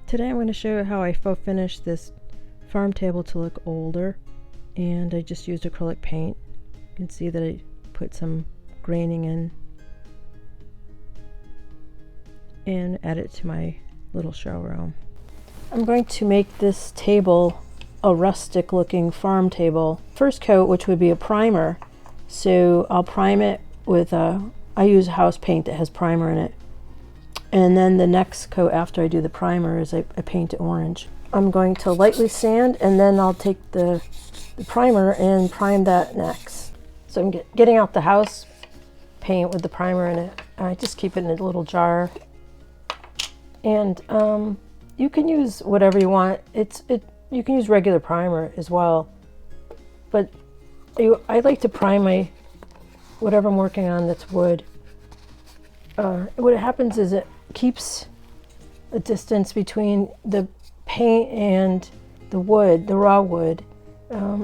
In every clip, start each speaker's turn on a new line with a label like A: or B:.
A: Today I'm going to show you how I faux finished this farm table to look older, and I just used acrylic paint. You can see that I put some graining in and add it to my little showroom. I'm going to make this table a rustic looking farm table. First coat, which would be a primer, so I'll prime it with I use house paint that has primer in it. And then the next coat after I do the primer is I paint it orange. I'm going to lightly sand, and then I'll take the primer and prime that next. So I'm getting out the house paint with the primer in it. I just keep it in a little jar. And you can use whatever you want. You can use regular primer as well. But I like to prime whatever I'm working on that's wood. What happens is it keeps a distance between the paint and the wood, the raw wood.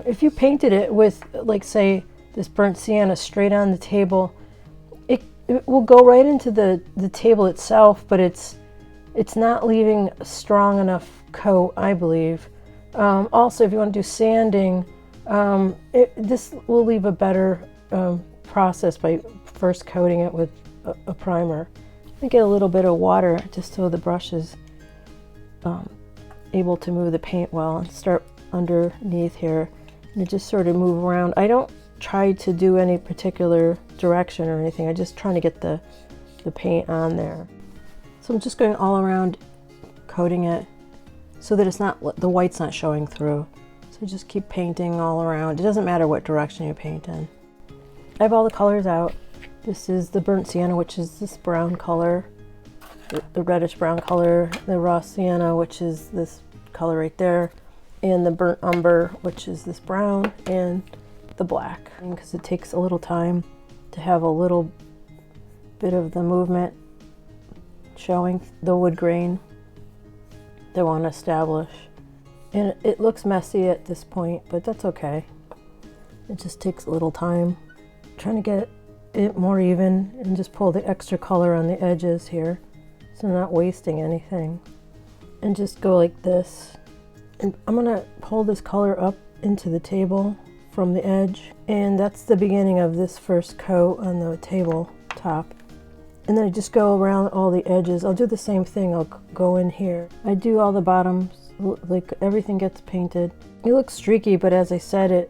A: If you painted it with, like, say, this burnt sienna straight on the table, it will go right into the table itself, but it's not leaving a strong enough coat, I believe. Also, if you want to do sanding, this will leave a better process by first coating it with a primer. I get a little bit of water just so the brush is able to move the paint well, and start underneath here and just sort of move around. I don't try to do any particular direction or anything. I just trying to get the paint on there. So I'm just going all around coating it so that the white's not showing through. So just keep painting all around. It doesn't matter what direction you paint in. I have all the colors out. This is the burnt sienna, which is this brown color, the reddish brown color, the raw sienna, which is this color right there, and the burnt umber, which is this brown, and the black. Because it takes a little time to have a little bit of the movement showing, the wood grain they want to establish. And it looks messy at this point, but that's okay. It just takes a little time. I'm trying to get it more even and just pull the extra color on the edges here, so I'm not wasting anything. And just go like this. And I'm gonna pull this color up into the table from the edge, and that's the beginning of this first coat on the table top. And then I just go around all the edges. I'll do the same thing. I'll go in here. I do all the bottoms, like everything gets painted. It looks streaky, but as I said,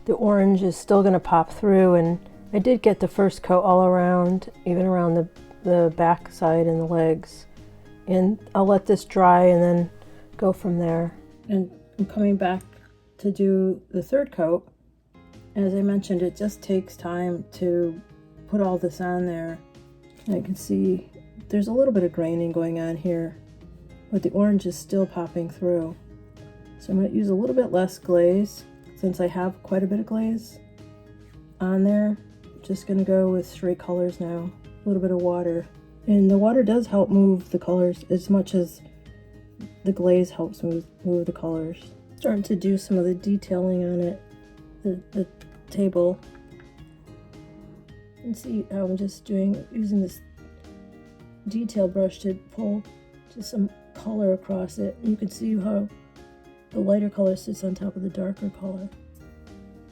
A: the orange is still gonna pop through, and I did get the first coat all around, even around the back side and the legs. And I'll let this dry and then go from there. And I'm coming back to do the third coat. As I mentioned, it just takes time to put all this on there. And I can see there's a little bit of graining going on here, but the orange is still popping through. So I'm going to use a little bit less glaze, since I have quite a bit of glaze on there. Just going to go with straight colors now, a little bit of water. And the water does help move the colors as much as the glaze helps move the colors. Starting to do some of the detailing on it, the table. You can see how I'm just using this detail brush to pull just some color across it. You can see how the lighter color sits on top of the darker color.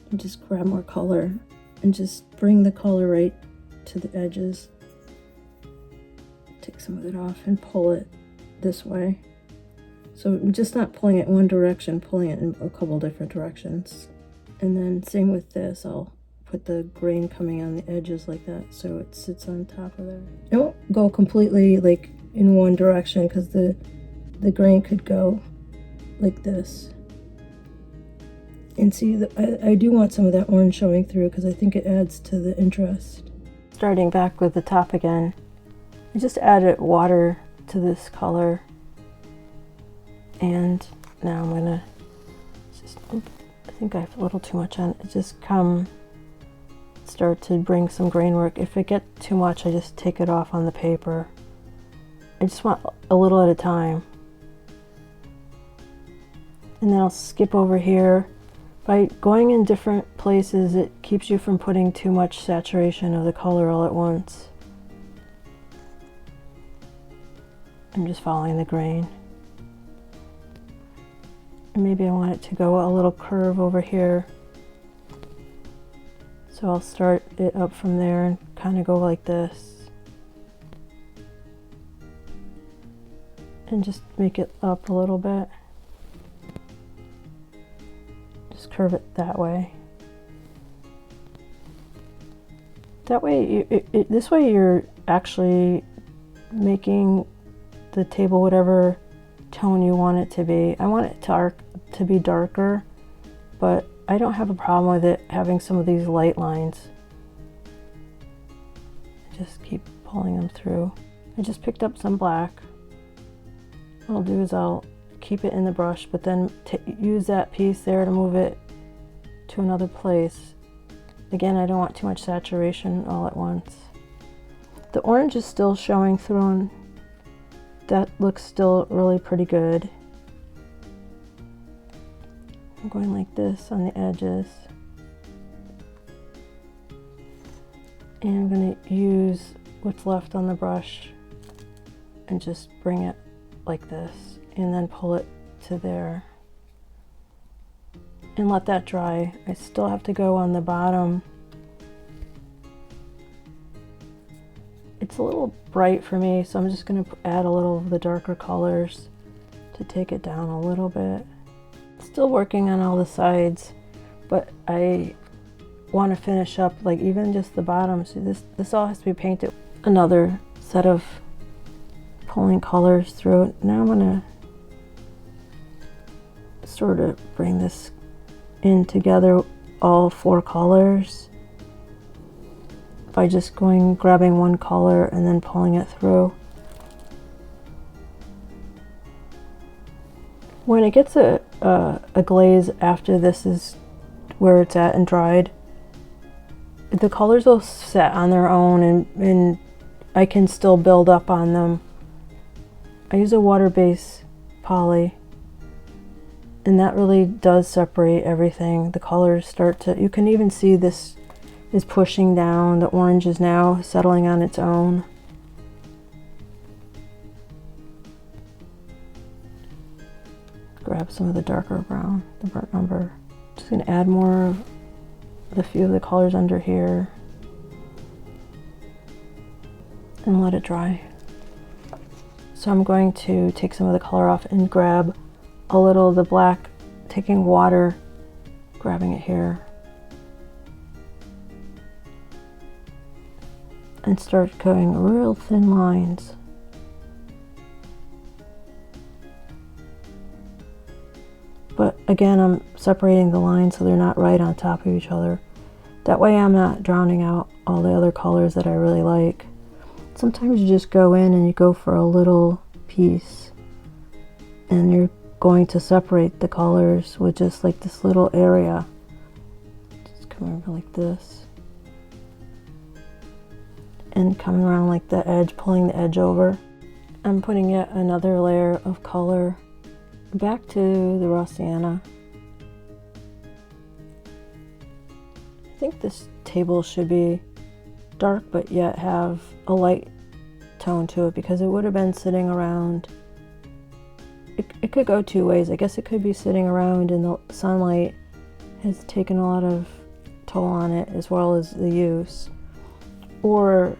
A: And just grab more color and just bring the color right to the edges. Take some of it off and pull it this way. So I'm just not pulling it in one direction, pulling it in a couple different directions. And then same with this, I'll put the grain coming on the edges like that so it sits on top of there. I won't go completely like in one direction, because the grain could go like this. And see, I do want some of that orange showing through, because I think it adds to the interest. Starting back with the top again, I just added water to this color. And now I'm gonna I think I have a little too much on it. Just start to bring some grain work. If I get too much, I just take it off on the paper. I just want a little at a time. And then I'll skip over here. By going in different places, it keeps you from putting too much saturation of the color all at once. I'm just following the grain. And maybe I want it to go a little curve over here. So I'll start it up from there and kind of go like this. And just make it up a little bit. Just curve it that way. That way, this way you're actually making the table whatever tone you want it to be. I want it to be darker, but I don't have a problem with it having some of these light lines. Just keep pulling them through. I just picked up some black. What I'll do is I'll keep it in the brush, but then use that piece there to move it to another place. Again, I don't want too much saturation all at once. The orange is still showing through, and that looks still really pretty good. I'm going like this on the edges. And I'm going to use what's left on the brush and just bring it like this, and then pull it to there. And let that dry. I still have to go on the bottom. It's a little bright for me, so I'm just going to add a little of the darker colors to take it down a little bit. Still working on all the sides, but I want to finish up like even just the bottom. So this all has to be painted. Another set of pulling colors through it. Now I'm going to sort of bring this in together, all 4 colors, by just grabbing one color and then pulling it through. When it gets a glaze after this is where it's at and dried, the colors will set on their own, and I can still build up on them. I use a water-based poly, and that really does separate everything. The colors start to, you can even see this is pushing down. The orange is now settling on its own. Grab some of the darker brown, the burnt umber. Just gonna add more of the few of the colors under here and let it dry. So I'm going to take some of the color off and grab a little of the black, taking water, grabbing it here, and start going real thin lines. But again, I'm separating the lines so they're not right on top of each other. That way I'm not drowning out all the other colors that I really like. Sometimes you just go in and you go for a little piece, and you're going to separate the colors with just like this little area. Just come over like this, and coming around like the edge, pulling the edge over. I'm putting yet another layer of color back to the raw sienna. I think this table should be dark but yet have a light tone to it, because it would have been sitting around. It could go 2 ways. I guess it could be sitting around and the sunlight has taken a lot of toll on it, as well as the use. Or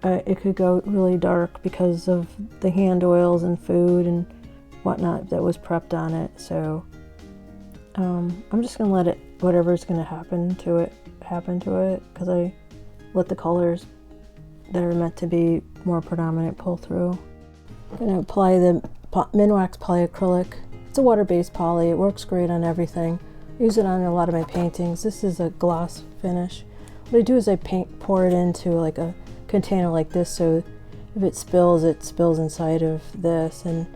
A: it could go really dark because of the hand oils and food and whatnot that was prepped on it. So I'm just gonna let it, whatever's gonna happen to it, because I let the colors that are meant to be more predominant pull through. I'm gonna apply the Minwax polyacrylic. It's a water-based poly. It works great on everything. I use it on a lot of my paintings. This is a gloss finish. What I do is I pour it into like a container like this, so if it spills inside of this, and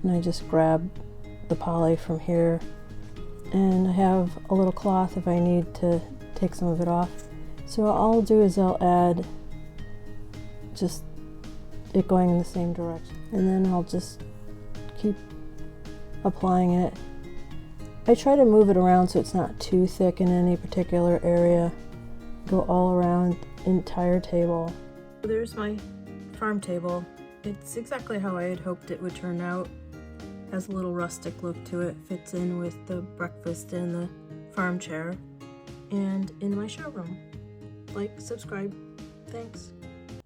A: I just grab the poly from here, and I have a little cloth if I need to take some of it off. So all I'll do is I'll add just it going in the same direction, and then I'll just keep applying it. I try to move it around so it's not too thick in any particular area. Go all around the entire table. There's my farm table. It's exactly how I had hoped it would turn out. Has a little rustic look to it, fits in with the breakfast and the farm chair and in my showroom. Like, subscribe. Thanks.